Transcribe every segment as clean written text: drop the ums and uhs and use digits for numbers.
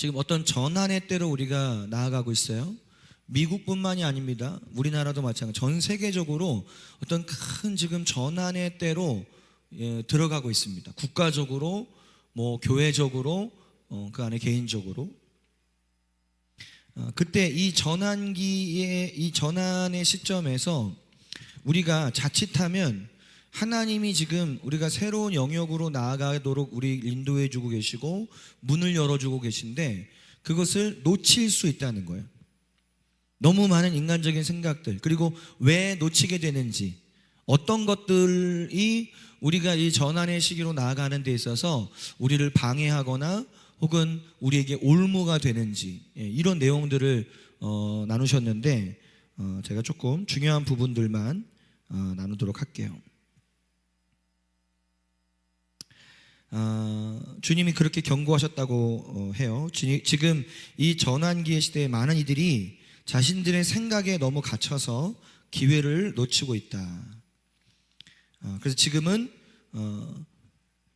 지금 어떤 전환의 때로 우리가 나아가고 있어요. 미국뿐만이 아닙니다. 우리나라도 마찬가지. 전 세계적으로 어떤 큰 지금 전환의 때로 들어가고 있습니다. 국가적으로, 교회적으로, 그 안에 개인적으로. 그때 이 전환기의 이 전환의 시점에서 우리가 자칫하면 하나님이 지금 우리가 새로운 영역으로 나아가도록 우리 인도해 주고 계시고 문을 열어주고 계신데 그것을 놓칠 수 있다는 거예요. 너무 많은 인간적인 생각들, 그리고 왜 놓치게 되는지, 어떤 것들이 우리가 이 전환의 시기로 나아가는 데 있어서 우리를 방해하거나 혹은 우리에게 올무가 되는지, 이런 내용들을 나누셨는데 제가 조금 중요한 부분들만 나누도록 할게요. 주님이 그렇게 경고하셨다고 해요. 지금 이 전환기의 시대에 많은 이들이 자신들의 생각에 너무 갇혀서 기회를 놓치고 있다. 그래서 지금은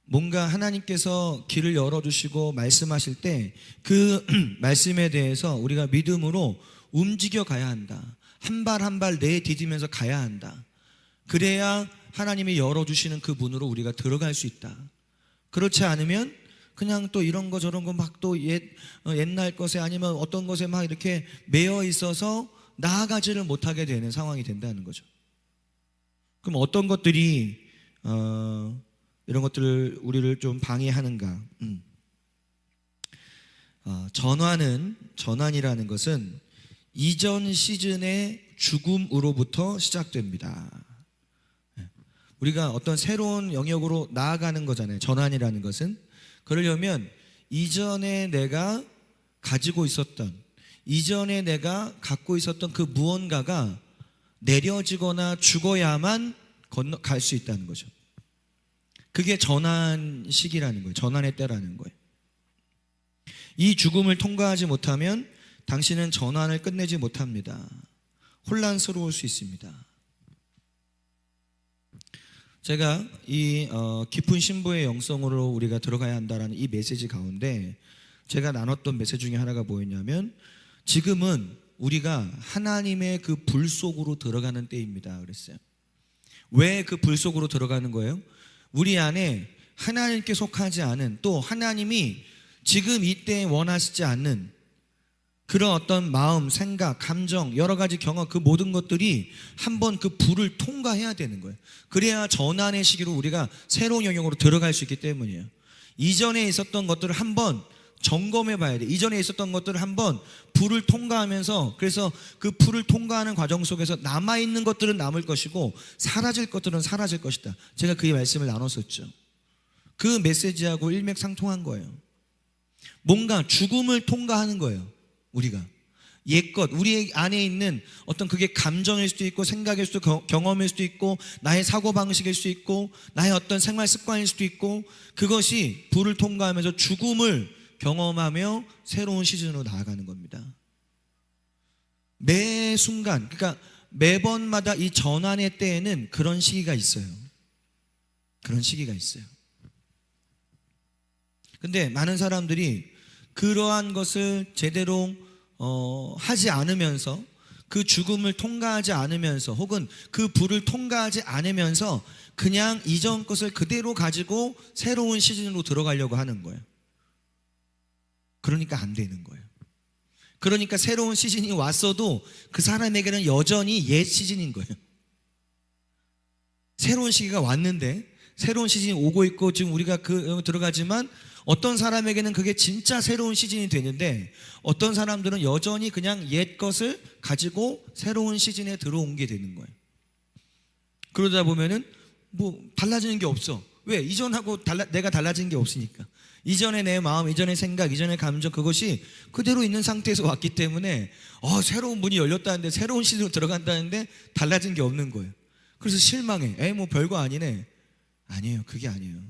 뭔가 하나님께서 길을 열어주시고 말씀하실 때 그 말씀에 대해서 우리가 믿음으로 움직여 가야 한다. 한 발 한 발 내디디면서 가야 한다. 그래야 하나님이 열어주시는 그 문으로 우리가 들어갈 수 있다. 그렇지 않으면 그냥 또 이런 거 저런 거 막 또 옛날 것에 아니면 어떤 것에 막 이렇게 매여 있어서 나아가지를 못하게 되는 상황이 된다는 거죠. 그럼 어떤 것들이 이런 것들을 우리를 좀 방해하는가? 전환이라는 것은 이전 시즌의 죽음으로부터 시작됩니다. 우리가 어떤 새로운 영역으로 나아가는 거잖아요. 전환이라는 것은. 그러려면 이전에 내가 가지고 있었던, 이전에 내가 갖고 있었던 그 무언가가 내려지거나 죽어야만 갈 수 있다는 거죠. 그게 전환 시기라는 거예요. 전환의 때라는 거예요. 이 죽음을 통과하지 못하면 당신은 전환을 끝내지 못합니다. 혼란스러울 수 있습니다. 제가 이 깊은 신부의 영성으로 우리가 들어가야 한다라는 이 메시지 가운데 제가 나눴던 메시지 중에 하나가 뭐였냐면, 지금은 우리가 하나님의 그 불 속으로 들어가는 때입니다 그랬어요. 왜 그 불 속으로 들어가는 거예요? 우리 안에 하나님께 속하지 않은, 또 하나님이 지금 이때 원하시지 않는 그런 어떤 마음, 생각, 감정, 여러 가지 경험, 그 모든 것들이 한번 그 불을 통과해야 되는 거예요. 그래야 전환의 시기로 우리가 새로운 영역으로 들어갈 수 있기 때문이에요. 이전에 있었던 것들을 한번 점검해 봐야 돼. 이전에 있었던 것들을 한번 불을 통과하면서, 그래서 그 불을 통과하는 과정 속에서 남아있는 것들은 남을 것이고 사라질 것들은 사라질 것이다. 제가 그 말씀을 나눴었죠. 그 메시지하고 일맥상통한 거예요. 뭔가 죽음을 통과하는 거예요. 우리가 옛것, 우리 안에 있는 어떤 그게 감정일 수도 있고 생각일 수도 있고 경험일 수도 있고 나의 사고방식일 수도 있고 나의 어떤 생활 습관일 수도 있고, 그것이 불을 통과하면서 죽음을 경험하며 새로운 시즌으로 나아가는 겁니다. 매 순간, 그러니까 매번마다 이 전환의 때에는 그런 시기가 있어요. 그런 시기가 있어요. 근데 많은 사람들이 그러한 것을 제대로 하지 않으면서, 그 죽음을 통과하지 않으면서, 혹은 그 불을 통과하지 않으면서 그냥 이전 것을 그대로 가지고 새로운 시즌으로 들어가려고 하는 거예요. 그러니까 안 되는 거예요. 그러니까 새로운 시즌이 왔어도 그 사람에게는 여전히 옛 시즌인 거예요. 새로운 시기가 왔는데, 새로운 시즌이 오고 있고 지금 우리가 들어가지만 어떤 사람에게는 그게 진짜 새로운 시즌이 되는데 어떤 사람들은 여전히 그냥 옛 것을 가지고 새로운 시즌에 들어온 게 되는 거예요. 그러다 보면은 달라지는 게 없어. 왜? 이전하고 내가 달라진 게 없으니까. 이전의 내 마음, 이전의 생각, 이전의 감정, 그것이 그대로 있는 상태에서 왔기 때문에 새로운 문이 열렸다는데, 새로운 시즌으로 들어간다는데 달라진 게 없는 거예요. 그래서 실망해. 별거 아니네. 아니에요. 그게 아니에요.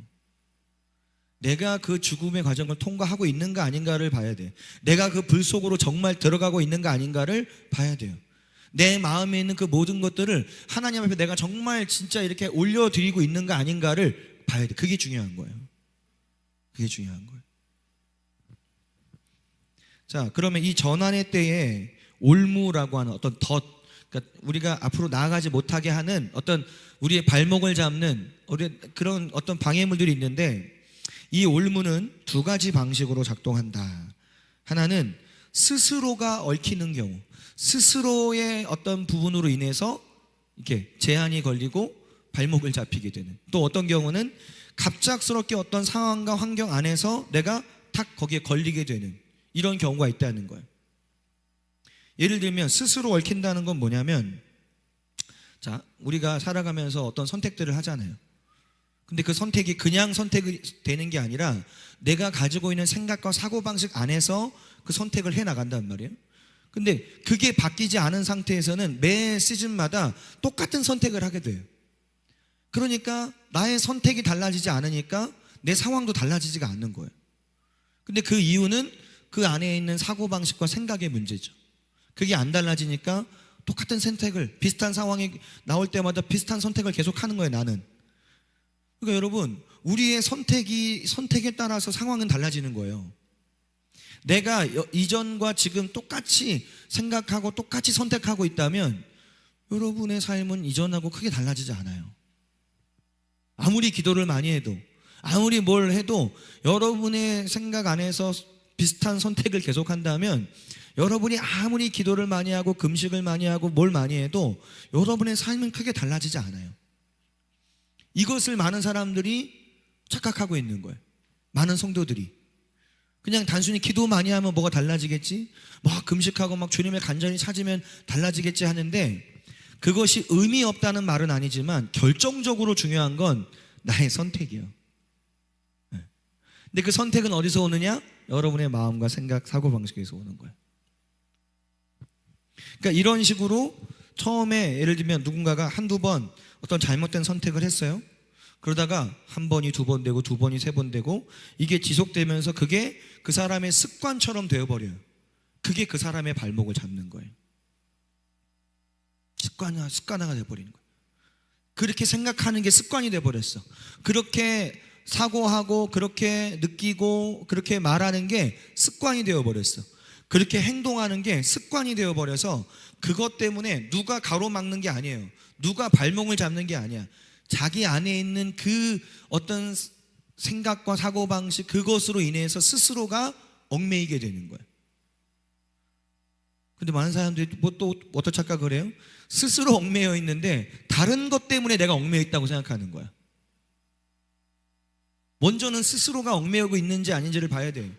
내가 그 죽음의 과정을 통과하고 있는가 아닌가를 봐야 돼. 내가 그 불 속으로 정말 들어가고 있는가 아닌가를 봐야 돼요. 내 마음에 있는 그 모든 것들을 하나님 앞에 내가 정말 진짜 이렇게 올려드리고 있는가 아닌가를 봐야 돼. 그게 중요한 거예요. 그게 중요한 거예요. 자, 그러면 이 전환의 때에 올무라고 하는 어떤 그러니까 우리가 앞으로 나아가지 못하게 하는 어떤 우리의 발목을 잡는 그런 어떤 방해물들이 있는데, 이 올무는 두 가지 방식으로 작동한다. 하나는 스스로가 얽히는 경우, 스스로의 어떤 부분으로 인해서 이렇게 제한이 걸리고 발목을 잡히게 되는, 또 어떤 경우는 갑작스럽게 어떤 상황과 환경 안에서 내가 탁 거기에 걸리게 되는 이런 경우가 있다는 거예요. 예를 들면 스스로 얽힌다는 건 뭐냐면, 자, 우리가 살아가면서 어떤 선택들을 하잖아요. 근데 그 선택이 그냥 선택이 되는 게 아니라 내가 가지고 있는 생각과 사고방식 안에서 그 선택을 해 나간단 말이에요. 근데 그게 바뀌지 않은 상태에서는 매 시즌마다 똑같은 선택을 하게 돼요. 그러니까 나의 선택이 달라지지 않으니까 내 상황도 달라지지가 않는 거예요. 근데 그 이유는 그 안에 있는 사고방식과 생각의 문제죠. 그게 안 달라지니까 똑같은 선택을, 비슷한 상황이 나올 때마다 비슷한 선택을 계속 하는 거예요, 나는. 그러니까 여러분, 우리의 선택에 따라서 상황은 달라지는 거예요. 내가 이전과 지금 똑같이 생각하고 똑같이 선택하고 있다면 여러분의 삶은 이전하고 크게 달라지지 않아요. 아무리 기도를 많이 해도, 아무리 뭘 해도 여러분의 생각 안에서 비슷한 선택을 계속한다면, 여러분이 아무리 기도를 많이 하고 금식을 많이 하고 뭘 많이 해도 여러분의 삶은 크게 달라지지 않아요. 이것을 많은 사람들이 착각하고 있는 거예요. 많은 성도들이 그냥 단순히 기도 많이 하면 뭐가 달라지겠지, 막 금식하고 막 주님을 간절히 찾으면 달라지겠지 하는데, 그것이 의미 없다는 말은 아니지만 결정적으로 중요한 건 나의 선택이에요. 근데 그 선택은 어디서 오느냐? 여러분의 마음과 생각, 사고방식에서 오는 거예요. 그러니까 이런 식으로 처음에 예를 들면 누군가가 한두 번 어떤 잘못된 선택을 했어요. 그러다가 한 번이 두 번 되고 두 번이 세 번 되고 이게 지속되면서 그게 그 사람의 습관처럼 되어버려요. 그게 그 사람의 발목을 잡는 거예요. 습관화가 돼버리는 거예요. 그렇게 생각하는 게 습관이 돼버렸어. 그렇게 사고하고 그렇게 느끼고 그렇게 말하는 게 습관이 되어버렸어. 그렇게 행동하는 게 습관이 되어버려서 그것 때문에 누가 가로막는 게 아니에요. 누가 발목을 잡는 게 아니야. 자기 안에 있는 그 어떤 생각과 사고방식, 그것으로 인해서 스스로가 얽매이게 되는 거예요. 근데 많은 사람들이 또 어떤 착각을 해요? 스스로 얽매여 있는데 다른 것 때문에 내가 얽매여 있다고 생각하는 거야. 먼저는 스스로가 얽매이고 있는지 아닌지를 봐야 돼요.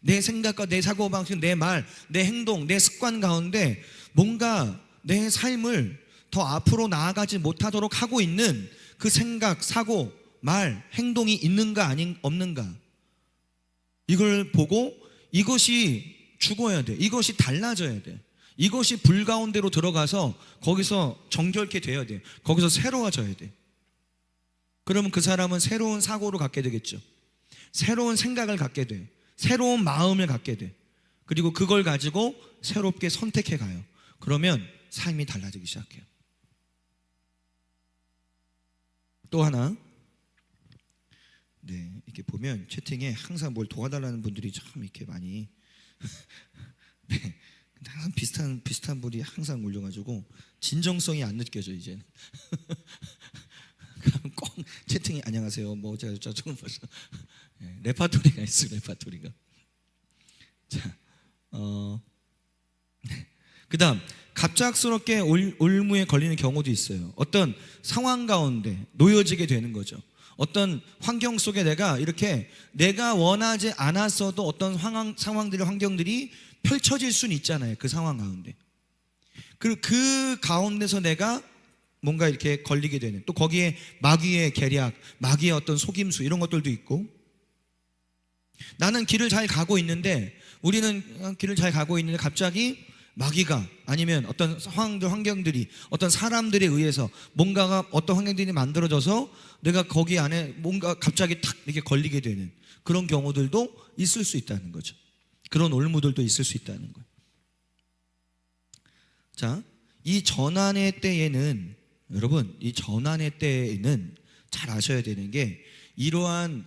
내 생각과 내 사고방식, 내 말, 내 행동, 내 습관 가운데 뭔가 내 삶을 더 앞으로 나아가지 못하도록 하고 있는 그 생각, 사고, 말, 행동이 있는가 없는가, 이걸 보고 이것이 죽어야 돼. 이것이 달라져야 돼. 이것이 불 가운데로 들어가서 거기서 정결케 돼야 돼. 거기서 새로워져야 돼. 그러면 그 사람은 새로운 사고를 갖게 되겠죠. 새로운 생각을 갖게 돼. 새로운 마음을 갖게 돼. 그리고 그걸 가지고 새롭게 선택해 가요. 그러면 삶이 달라지기 시작해요. 또 하나, 이렇게 보면 채팅에 항상 뭘 도와달라는 분들이 참 이렇게 많이 근데 항상 비슷한 분이 항상 올려가지고 진정성이 안 느껴져 이제는. 그럼 꼭 채팅이 안녕하세요 뭐 저쪽은 벌써 레파토리가 있어. 레파토리가. 자, 그다음 갑작스럽게 올무에 걸리는 경우도 있어요. 어떤 상황 가운데 놓여지게 되는 거죠. 어떤 환경 속에 내가 원하지 않았어도 어떤 상황들이, 환경들이 펼쳐질 수는 있잖아요. 그 상황 가운데. 그리고 그 가운데서 내가 뭔가 이렇게 걸리게 되는, 또 거기에 마귀의 계략, 마귀의 어떤 속임수, 이런 것들도 있고, 나는 길을 잘 가고 있는데, 우리는 길을 잘 가고 있는데 갑자기 마귀가, 아니면 어떤 상황들, 환경들이, 어떤 사람들에 의해서 뭔가가, 어떤 환경들이 만들어져서 내가 거기 안에 뭔가 갑자기 탁 이렇게 걸리게 되는 그런 경우들도 있을 수 있다는 거죠. 그런 올무들도 있을 수 있다는 거예요. 자, 이 전환의 때에는, 여러분, 이 전환의 때에는 잘 아셔야 되는 게, 이러한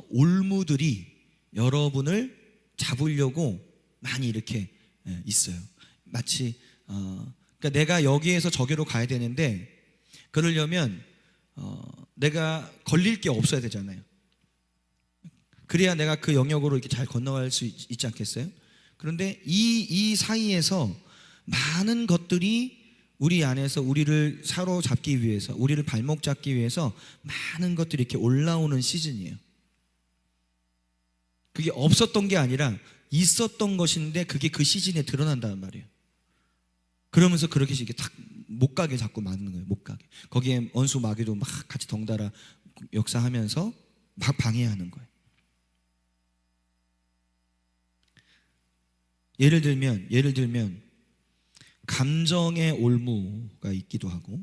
올무들이 여러분을 잡으려고 많이 이렇게 있어요. 마치 그러니까 내가 여기에서 저기로 가야 되는데 그러려면 내가 걸릴 게 없어야 되잖아요. 그래야 내가 그 영역으로 이렇게 잘 건너갈 수 있지 않겠어요? 그런데 이 사이에서 많은 것들이 우리 안에서 우리를 사로잡기 위해서, 우리를 발목 잡기 위해서 많은 것들이 이렇게 올라오는 시즌이에요. 그게 없었던 게 아니라 있었던 것인데 그게 그 시즌에 드러난다는 말이에요. 그러면서 그렇게 이렇게 탁 못 가게 자꾸 막는 거예요. 못 가게. 거기에 원수 마귀도 막 같이 덩달아 역사하면서 막 방해하는 거예요. 예를 들면 감정의 올무가 있기도 하고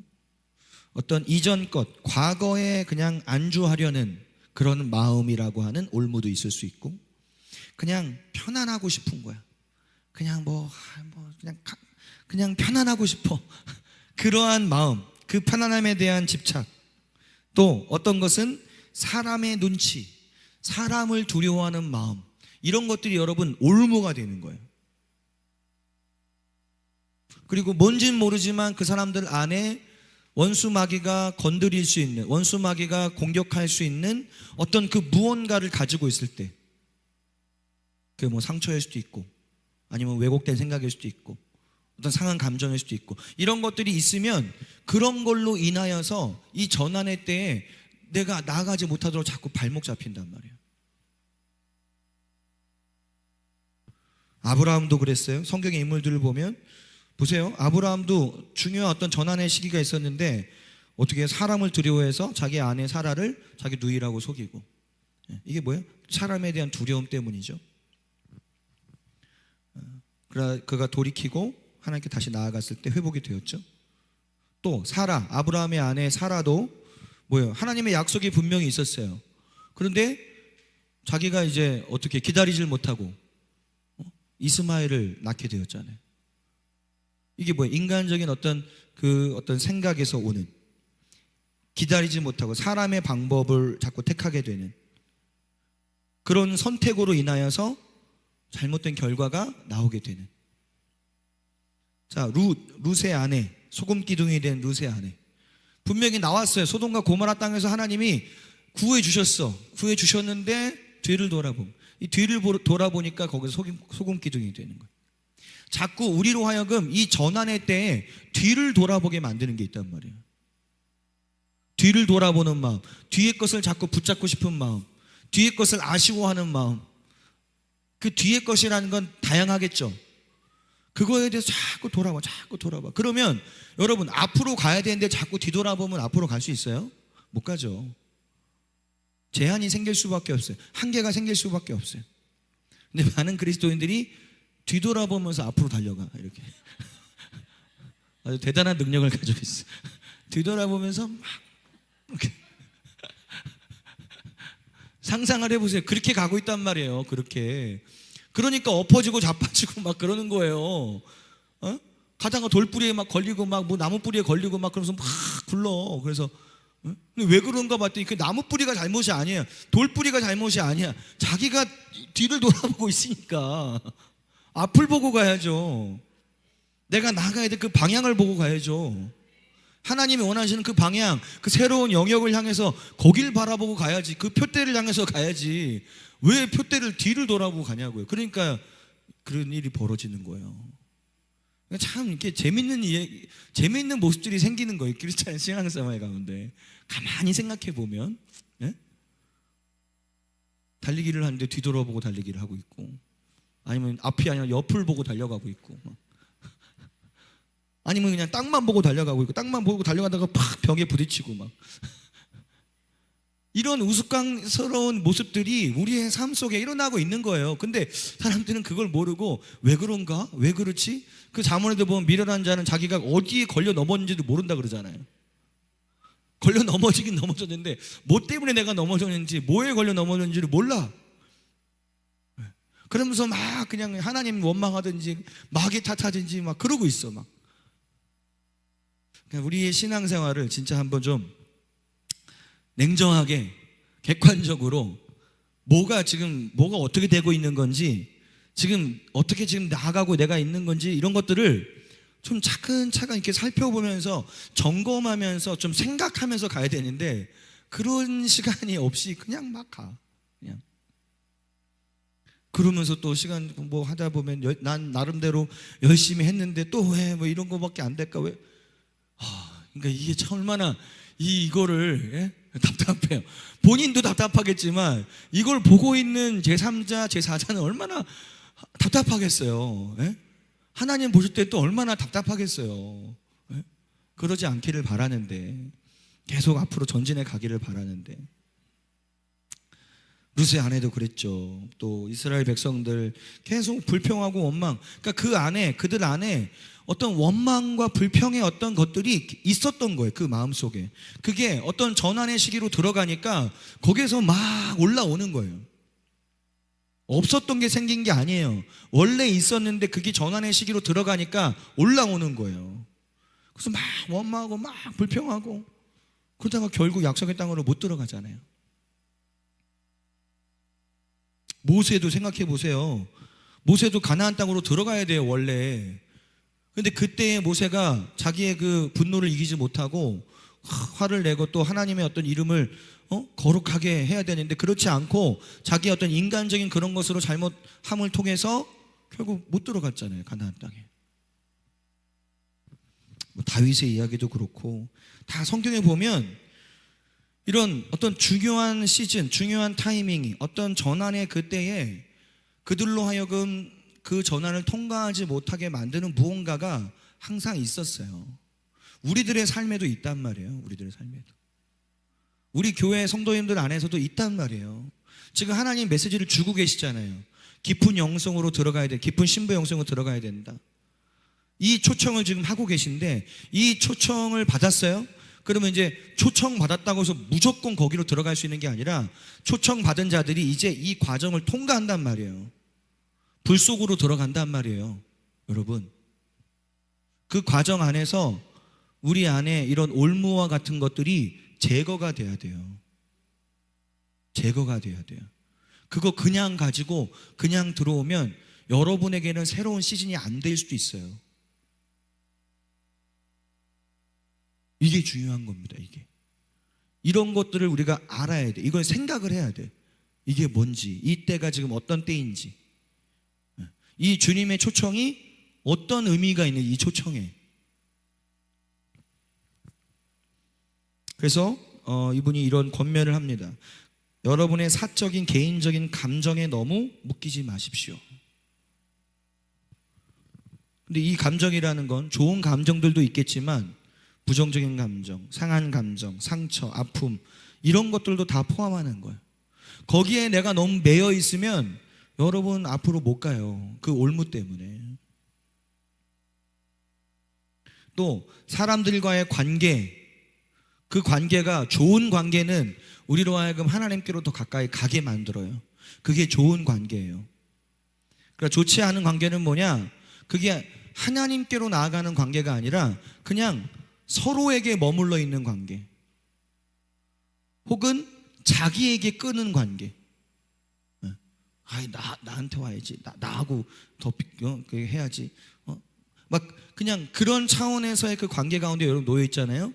어떤 이전 것, 과거에 그냥 안주하려는 그런 마음이라고 하는 올무도 있을 수 있고 그냥 편안하고 싶은 거야. 그냥 그냥 편안하고 싶어. 그러한 마음, 그 편안함에 대한 집착. 또 어떤 것은 사람의 눈치, 사람을 두려워하는 마음. 이런 것들이 여러분 올무가 되는 거예요. 그리고 뭔지는 모르지만 그 사람들 안에 원수 마귀가 건드릴 수 있는, 원수 마귀가 공격할 수 있는 어떤 그 무언가를 가지고 있을 때, 그게 뭐 상처일 수도 있고 아니면 왜곡된 생각일 수도 있고 어떤 상한 감정일 수도 있고 이런 것들이 있으면 그런 걸로 인하여서 이 전환의 때에 내가 나아가지 못하도록 자꾸 발목 잡힌단 말이에요. 아브라함도 그랬어요. 성경의 인물들을 보면 보세요. 아브라함도 중요한 어떤 전환의 시기가 있었는데 어떻게 사람을 두려워해서 자기 아내 사라를 자기 누이라고 속이고, 이게 뭐예요? 사람에 대한 두려움 때문이죠. 그가 돌이키고 하나님께 다시 나아갔을 때 회복이 되었죠. 또 사라, 아브라함의 아내 사라도 뭐예요? 하나님의 약속이 분명히 있었어요. 그런데 자기가 이제 어떻게 기다리질 못하고 이스마엘을 낳게 되었잖아요. 이게 뭐예요? 인간적인 어떤 생각에서 오는, 기다리지 못하고 사람의 방법을 자꾸 택하게 되는 그런 선택으로 인하여서 잘못된 결과가 나오게 되는. 자, 룻의 아내, 소금 기둥이 된 룻의 아내. 분명히 나왔어요. 소돔과 고모라 땅에서 하나님이 구해 주셨는데 뒤를 이 뒤를 돌아보니까 거기서 소금 기둥이 되는 거예요. 자꾸 우리로 하여금 이 전환의 때에 뒤를 돌아보게 만드는 게 있단 말이에요. 뒤를 돌아보는 마음, 뒤의 것을 자꾸 붙잡고 싶은 마음, 뒤의 것을 아쉬워하는 마음. 그 뒤의 것이라는 건 다양하겠죠. 그거에 대해서 자꾸 돌아봐. 그러면 여러분 앞으로 가야 되는데 자꾸 뒤돌아보면 앞으로 갈 수 있어요? 못 가죠. 제한이 생길 수밖에 없어요. 한계가 생길 수밖에 없어요. 근데 많은 그리스도인들이 뒤돌아보면서 앞으로 달려가. 이렇게 아주 대단한 능력을 가지고 있어요. 뒤돌아보면서 막 이렇게 상상을 해보세요. 그렇게 가고 있단 말이에요. 그러니까 엎어지고 자빠지고 막 그러는 거예요. 가다가 돌뿌리에 막 걸리고 막 뭐 나무 뿌리에 걸리고 막 그러면서 막 굴러. 그래서 왜 그런가 봤더니 그 나무 뿌리가 잘못이 아니에요. 돌뿌리가 잘못이 아니야. 자기가 뒤를 돌아보고 있으니까 앞을 보고 가야죠. 내가 나가야 될 그 방향을 보고 가야죠. 하나님이 원하시는 그 방향, 그 새로운 영역을 향해서 거길 바라보고 가야지. 그 표대를 향해서 가야지. 왜 표대를 뒤를 돌아보고 가냐고요. 그러니까 그런 일이 벌어지는 거예요. 참 이렇게 재밌는 모습들이 생기는 거예요. 크리스찬 신앙생활 가운데 가만히 생각해 보면, 달리기를 하는데 뒤돌아보고 달리기를 하고 있고, 아니면 앞이 아니라 옆을 보고 달려가고 있고, 아니면 그냥 땅만 보고 달려가고 있고, 땅만 보고 달려가다가 팍 벽에 부딪히고 막 이런 우스꽝스러운 모습들이 우리의 삶 속에 일어나고 있는 거예요. 근데 사람들은 그걸 모르고 왜 그런가? 왜 그렇지? 그 자문에도 보면 미련한 자는 자기가 어디에 걸려 넘어졌는지도 모른다 그러잖아요. 걸려 넘어지긴 넘어졌는데 뭐 때문에 내가 넘어졌는지, 뭐에 걸려 넘어졌는지를 몰라. 그러면서 막 그냥 하나님 원망하든지 마귀 탓하든지 막 그러고 있어. 막 우리의 신앙생활을 진짜 한번 좀 냉정하게 객관적으로 뭐가 어떻게 되고 있는 건지 지금 어떻게 지금 나아가고 내가 있는 건지 이런 것들을 좀 차근차근 이렇게 살펴보면서 점검하면서 좀 생각하면서 가야 되는데 그런 시간이 없이 그냥 막 가. 그냥. 그러면서 또 시간 뭐 하다 보면 난 나름대로 열심히 했는데 또 왜 뭐 이런 거밖에 안 될까 왜? 그러니까 이게 참 얼마나 이거를 답답해요. 본인도 답답하겠지만 이걸 보고 있는 제3자, 제4자는 얼마나 답답하겠어요. 예? 하나님 보실 때 또 얼마나 답답하겠어요. 예? 그러지 않기를 바라는데 계속 앞으로 전진해 가기를 바라는데 루스의 아내도 그랬죠. 또 이스라엘 백성들 계속 불평하고 원망. 그러니까 그 안에 그들 안에 어떤 원망과 불평의 어떤 것들이 있었던 거예요. 그 마음속에. 그게 어떤 전환의 시기로 들어가니까 거기에서 막 올라오는 거예요. 없었던 게 생긴 게 아니에요. 원래 있었는데 그게 전환의 시기로 들어가니까 올라오는 거예요. 그래서 막 원망하고 막 불평하고 그러다가 결국 약속의 땅으로 못 들어가잖아요. 모세도 생각해 보세요. 모세도 가나안 땅으로 들어가야 돼요, 원래. 근데 그때 모세가 자기의 그 분노를 이기지 못하고 화를 내고 또 하나님의 어떤 이름을 거룩하게 해야 되는데 그렇지 않고 자기의 어떤 인간적인 그런 것으로 잘못함을 통해서 결국 못 들어갔잖아요, 가나안 땅에. 뭐 다윗의 이야기도 그렇고 다 성경에 보면 이런 어떤 중요한 시즌, 중요한 타이밍이 어떤 전환의 그때에 그들로 하여금 그 전환을 통과하지 못하게 만드는 무언가가 항상 있었어요. 우리들의 삶에도 있단 말이에요. 우리들의 삶에도. 우리 교회 성도님들 안에서도 있단 말이에요. 지금 하나님 메시지를 주고 계시잖아요. 깊은 영성으로 들어가야 돼. 깊은 신부 영성으로 들어가야 된다. 이 초청을 지금 하고 계신데 이 초청을 받았어요? 그러면 이제 초청 받았다고 해서 무조건 거기로 들어갈 수 있는 게 아니라 초청 받은 자들이 이제 이 과정을 통과한단 말이에요. 불 속으로 들어간단 말이에요. 여러분, 그 과정 안에서 우리 안에 이런 올무와 같은 것들이 제거가 돼야 돼요. 제거가 돼야 돼요. 그거 그냥 가지고 그냥 들어오면 여러분에게는 새로운 시즌이 안 될 수도 있어요. 이게 중요한 겁니다. 이게 이런 것들을 우리가 알아야 돼. 이걸 생각을 해야 돼. 이게 뭔지, 이 때가 지금 어떤 때인지, 이 주님의 초청이 어떤 의미가 있는 이 초청에. 그래서 이분이 이런 권면을 합니다. 여러분의 사적인 개인적인 감정에 너무 묶이지 마십시오. 근데 이 감정이라는 건 좋은 감정들도 있겠지만 부정적인 감정, 상한 감정, 상처, 아픔 이런 것들도 다 포함하는 거예요. 거기에 내가 너무 매여 있으면 여러분 앞으로 못 가요. 그 올무 때문에. 또 사람들과의 관계, 그 관계가 좋은 관계는 우리로 하여금 하나님께로 더 가까이 가게 만들어요. 그게 좋은 관계예요. 그러니까 좋지 않은 관계는 뭐냐? 그게 하나님께로 나아가는 관계가 아니라 그냥 서로에게 머물러 있는 관계, 혹은 자기에게 끄는 관계. 나한테 와야지, 나하고 더 해야지. 막 그냥 그런 차원에서의 그 관계 가운데 여러분 놓여 있잖아요.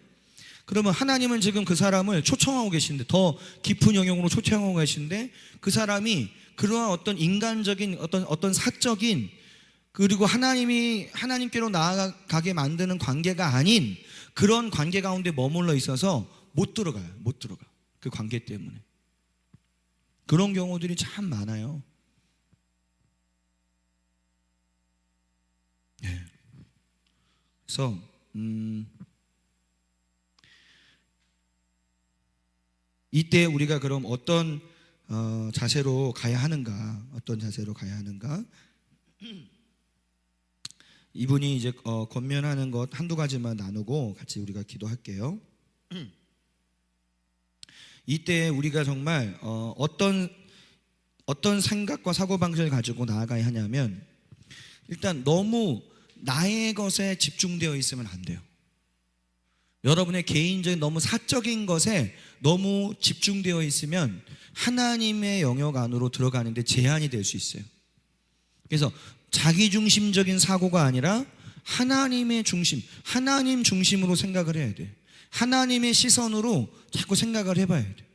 그러면 하나님은 지금 그 사람을 초청하고 계신데, 더 깊은 영역으로 초청하고 계신데, 그 사람이 그러한 어떤 인간적인 어떤 사적인, 그리고 하나님께로 나아가게 만드는 관계가 아닌 그런 관계 가운데 머물러 있어서 못 들어가요. 못 들어가. 그 관계 때문에. 그런 경우들이 참 많아요. 네. 그래서 이때 우리가 그럼 어떤 자세로 가야 하는가? 어떤 자세로 가야 하는가? 이분이 이제 권면하는 것 한두 가지만 나누고 같이 우리가 기도할게요. 이때 우리가 정말 어떤 생각과 사고방식을 가지고 나아가야 하냐면, 일단 너무 나의 것에 집중되어 있으면 안 돼요. 여러분의 개인적인 너무 사적인 것에 너무 집중되어 있으면 하나님의 영역 안으로 들어가는데 제한이 될 수 있어요. 그래서 자기중심적인 사고가 아니라 하나님의 중심, 하나님 중심으로 생각을 해야 돼. 하나님의 시선으로 자꾸 생각을 해봐야 돼.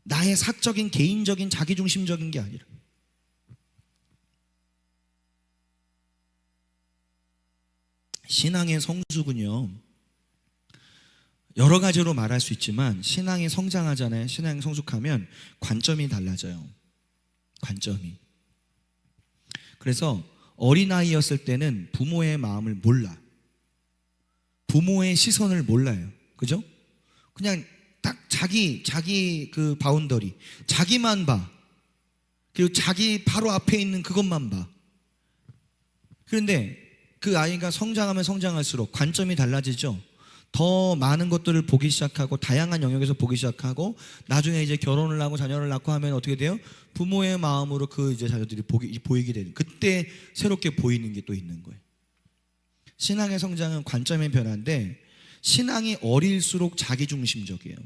나의 사적인 개인적인 자기중심적인 게 아니라. 신앙의 성숙은요, 여러 가지로 말할 수 있지만 신앙이 성장하잖아요. 신앙이 성숙하면 관점이 달라져요. 관점이. 그래서 어린아이였을 때는 부모의 마음을 몰라. 부모의 시선을 몰라요. 그죠? 그냥 딱 자기 그 바운더리, 자기만 봐. 그리고 자기 바로 앞에 있는 그것만 봐. 그런데 그 아이가 성장하면 성장할수록 관점이 달라지죠. 더 많은 것들을 보기 시작하고 다양한 영역에서 보기 시작하고 나중에 이제 결혼을 하고 자녀를 낳고 하면 어떻게 돼요? 부모의 마음으로 그 이제 자녀들이 보이게 되는, 그때 새롭게 보이는 게 또 있는 거예요. 신앙의 성장은 관점의 변화인데 신앙이 어릴수록 자기중심적이에요.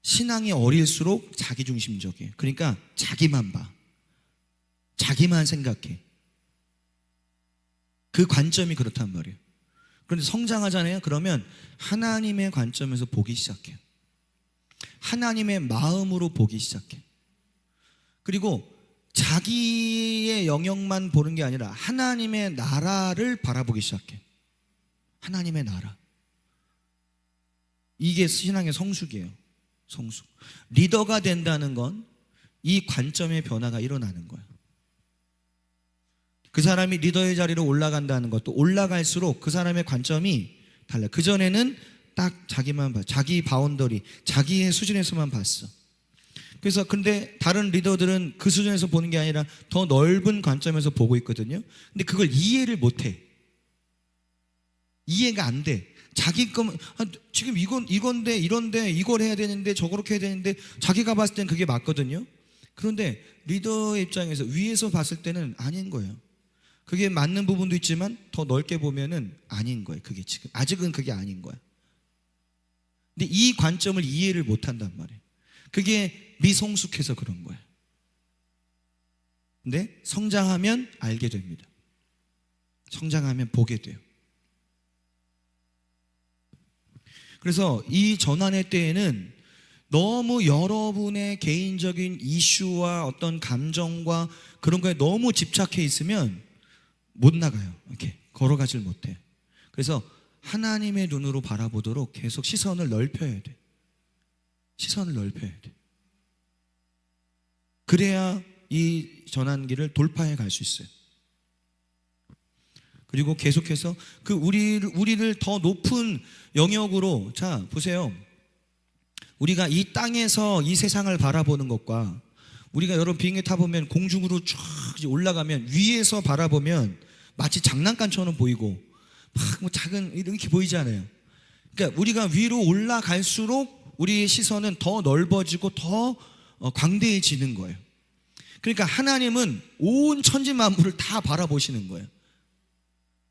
신앙이 어릴수록 자기중심적이에요. 그러니까 자기만 봐. 자기만 생각해. 그 관점이 그렇단 말이에요. 그런데 성장하잖아요. 그러면 하나님의 관점에서 보기 시작해요. 하나님의 마음으로 보기 시작해. 그리고 자기의 영역만 보는 게 아니라 하나님의 나라를 바라보기 시작해. 하나님의 나라. 이게 신앙의 성숙이에요. 성숙. 리더가 된다는 건 이 관점의 변화가 일어나는 거예요. 그 사람이 리더의 자리로 올라간다는 것도 올라갈수록 그 사람의 관점이 달라요. 그전에는 딱 자기만 봐. 자기 바운더리, 자기의 수준에서만 봤어. 그래서 근데 다른 리더들은 그 수준에서 보는 게 아니라 더 넓은 관점에서 보고 있거든요. 근데 그걸 이해를 못 해. 이해가 안 돼. 자기 거, 지금 이건데 이런데 이걸 해야 되는데 저렇게 해야 되는데 자기가 봤을 땐 그게 맞거든요. 그런데 리더의 입장에서 위에서 봤을 때는 아닌 거예요. 그게 맞는 부분도 있지만 더 넓게 보면은 아닌 거예요. 그게 지금 아직은 그게 아닌 거야. 근데 이 관점을 이해를 못 한단 말이에요. 그게 미성숙해서 그런 거예요. 근데 성장하면 알게 됩니다. 성장하면 보게 돼요. 그래서 이 전환의 때에는 너무 여러분의 개인적인 이슈와 어떤 감정과 그런 거에 너무 집착해 있으면 못 나가요. 이렇게 걸어가질 못해요. 그래서 하나님의 눈으로 바라보도록 계속 시선을 넓혀야 돼. 시선을 넓혀야 돼. 그래야 이 전환기를 돌파해 갈 수 있어요. 그리고 계속해서 그 우리를 더 높은 영역으로, 자 보세요. 우리가 이 땅에서 이 세상을 바라보는 것과 우리가 여러 비행기 타보면 공중으로 쫙 올라가면 위에서 바라보면 마치 장난감처럼 보이고 막 뭐 작은 이렇게 보이지 않아요. 그러니까 우리가 위로 올라갈수록 우리의 시선은 더 넓어지고 더 광대해지는 거예요. 그러니까 하나님은 온 천지 만물을 다 바라보시는 거예요.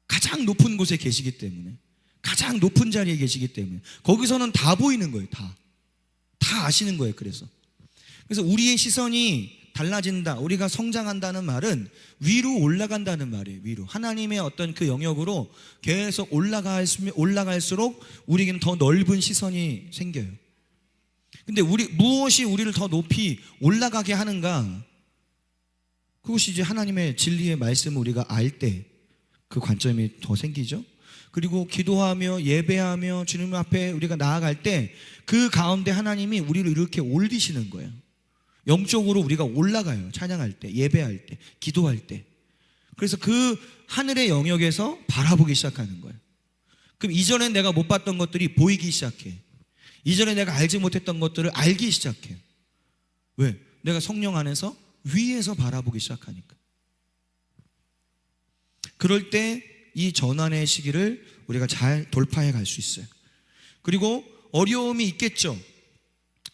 가장 높은 곳에 계시기 때문에, 가장 높은 자리에 계시기 때문에 거기서는 다 보이는 거예요. 다 아시는 거예요. 그래서 우리의 시선이 달라진다, 우리가 성장한다는 말은 위로 올라간다는 말이에요. 위로 하나님의 어떤 그 영역으로 계속 올라갈수록 우리에게는 더 넓은 시선이 생겨요. 근데 무엇이 우리를 더 높이 올라가게 하는가? 그것이 이제 하나님의 진리의 말씀을 우리가 알 때 그 관점이 더 생기죠. 그리고 기도하며 예배하며 주님 앞에 우리가 나아갈 때 그 가운데 하나님이 우리를 이렇게 올리시는 거예요. 영적으로 우리가 올라가요. 찬양할 때, 예배할 때, 기도할 때. 그래서 그 하늘의 영역에서 바라보기 시작하는 거예요. 그럼 이전에 내가 못 봤던 것들이 보이기 시작해. 이전에 내가 알지 못했던 것들을 알기 시작해요. 왜? 내가 성령 안에서 위에서 바라보기 시작하니까. 그럴 때 이 전환의 시기를 우리가 잘 돌파해 갈 수 있어요. 그리고 어려움이 있겠죠.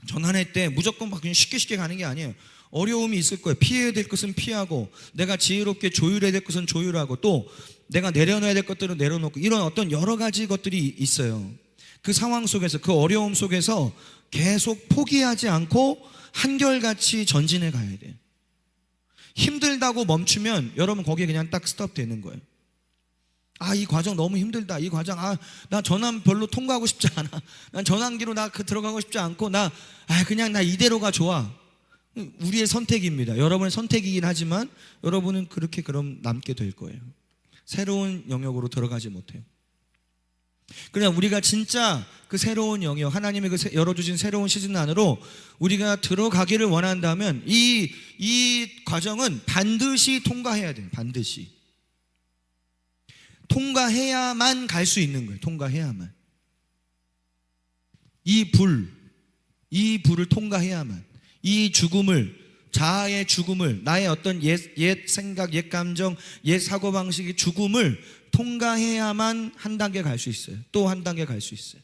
전환할 때 무조건 막 그냥 쉽게 가는 게 아니에요. 어려움이 있을 거예요. 피해야 될 것은 피하고, 내가 지혜롭게 조율해야 될 것은 조율하고, 또 내가 내려놔야 될 것들은 내려놓고, 이런 어떤 여러 가지 것들이 있어요. 그 상황 속에서, 그 어려움 속에서 계속 포기하지 않고 한결같이 전진해 가야 돼요. 힘들다고 멈추면 여러분 거기에 그냥 딱 스톱 되는 거예요. 이 과정 너무 힘들다. 이 과정, 나 전환 별로 통과하고 싶지 않아. 난 전환기로 들어가고 싶지 않고, 그냥 나 이대로가 좋아. 우리의 선택입니다. 여러분의 선택이긴 하지만 여러분은 그렇게 그럼 남게 될 거예요. 새로운 영역으로 들어가지 못해요. 그냥 우리가 진짜 그 새로운 영역, 하나님의 그 열어주신 새로운 시즌 안으로 우리가 들어가기를 원한다면 이 과정은 반드시 통과해야 돼요. 반드시 통과해야만 갈 수 있는 거예요. 통과해야만. 이 불을 통과해야만, 이 죽음을, 자아의 죽음을, 나의 어떤 옛 생각, 옛 감정, 옛 사고방식의 죽음을 통과해야만 한 단계 갈 수 있어요. 또 한 단계 갈 수 있어요.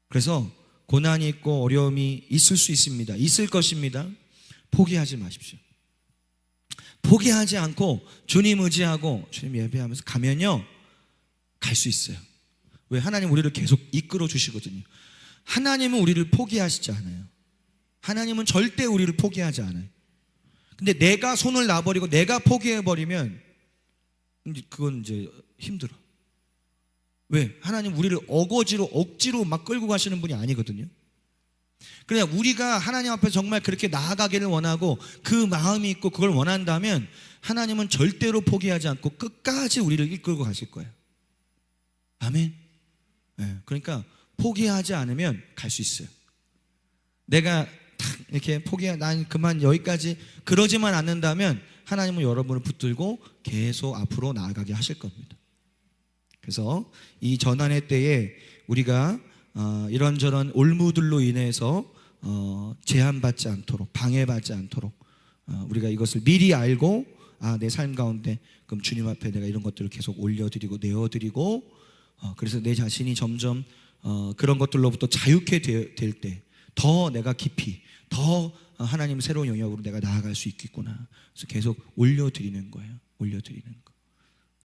그래서 고난이 있고 어려움이 있을 수 있습니다. 있을 것입니다. 포기하지 마십시오. 포기하지 않고 주님 의지하고 주님 예배하면서 가면요, 갈 수 있어요. 왜? 하나님 우리를 계속 이끌어 주시거든요. 하나님은 우리를 포기하시지 않아요. 하나님은 절대 우리를 포기하지 않아요. 근데 내가 손을 놔버리고 내가 포기해버리면 그건 이제 힘들어. 왜? 하나님 우리를 억지로 막 끌고 가시는 분이 아니거든요. 그냥 우리가 하나님 앞에 정말 그렇게 나아가기를 원하고 그 마음이 있고 그걸 원한다면 하나님은 절대로 포기하지 않고 끝까지 우리를 이끌고 가실 거예요. 아멘. 네, 그러니까 포기하지 않으면 갈 수 있어요. 내가 이렇게 난 그만 여기까지 그러지만 않는다면 하나님은 여러분을 붙들고 계속 앞으로 나아가게 하실 겁니다. 그래서 이 전환의 때에 우리가 이런저런 올무들로 인해서 제한받지 않도록, 방해받지 않도록 우리가 이것을 미리 알고 내 삶 가운데 그럼 주님 앞에 내가 이런 것들을 계속 올려드리고 내어드리고 그래서 내 자신이 점점 그런 것들로부터 자유케 될 때 더 내가 깊이 더 하나님 새로운 영역으로 내가 나아갈 수 있겠구나. 그래서 계속 올려드리는 거예요. 올려드리는 거.